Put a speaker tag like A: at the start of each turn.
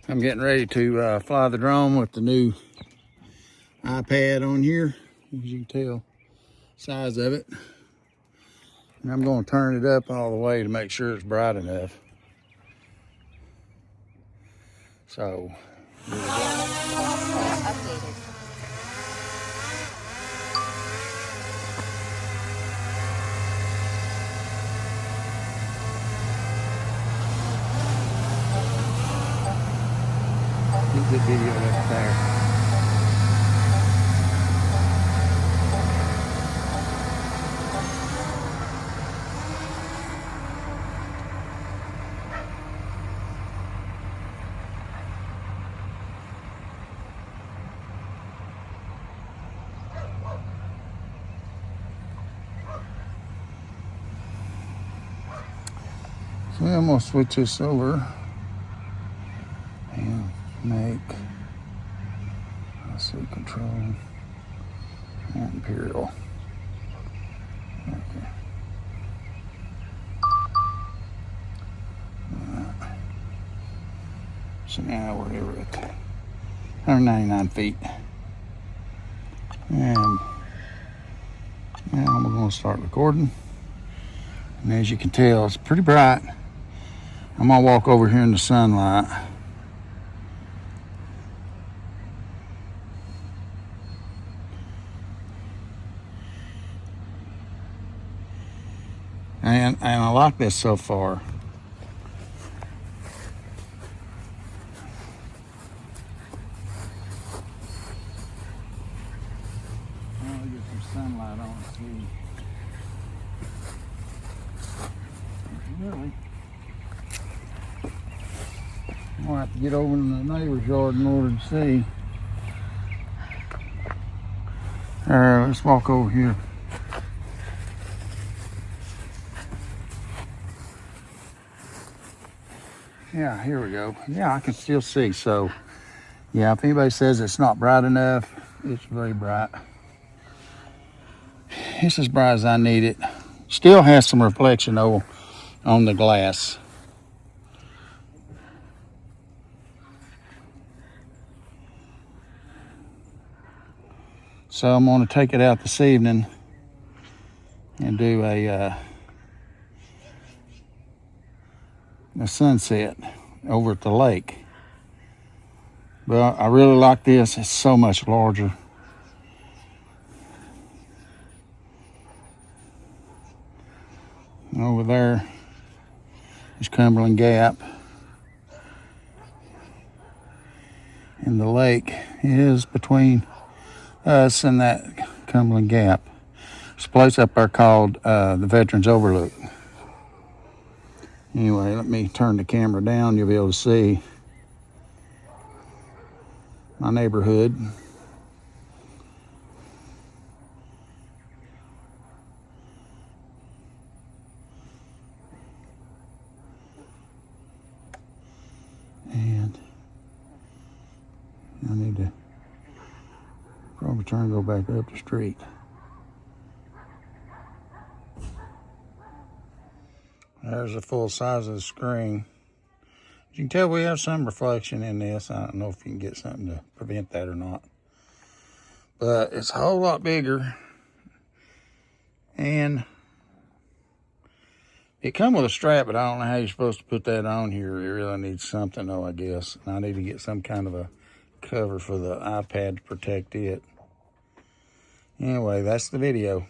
A: I'm getting ready to fly the drone with the new iPad on here. As you can tell, size of it. And I'm going to turn it up all the way to make sure it's bright enough. So, here we go.
B: Updated.
A: Get the video up there. So I'm going to switch this over and make, let's see, control and imperial. Okay. So now we're at 199 feet. And now we're going to start recording. And as you can tell, it's pretty bright. I'm going to walk over here in the sunlight. And I like this so far. I'll get some sunlight on it too. Really? I'm gonna have to get over in the neighbor's yard in order to see. Alright, let's walk over here. Yeah, here we go. Yeah, I can still see. So, yeah, if anybody says it's not bright enough, it's very bright. It's as bright as I need it. Still has some reflection though on the glass. So I'm going to take it out this evening and do a sunset over at the lake. But I really like this. It's so much larger. Over there is Cumberland Gap. And the lake is between us and that Cumberland Gap. There's a place up there called the Veterans Overlook. Anyway, let me turn the camera down. You'll be able to see my neighborhood. And I need to probably turn and go back up the street. There's the full size of the screen. As you can tell, we have some reflection in this. I don't know if you can get something to prevent that or not. But it's a whole lot bigger. And it comes with a strap, but I don't know how you're supposed to put that on here. It really needs something though, I guess. And I need to get some kind of a cover for the iPad to protect it. Anyway, that's the video.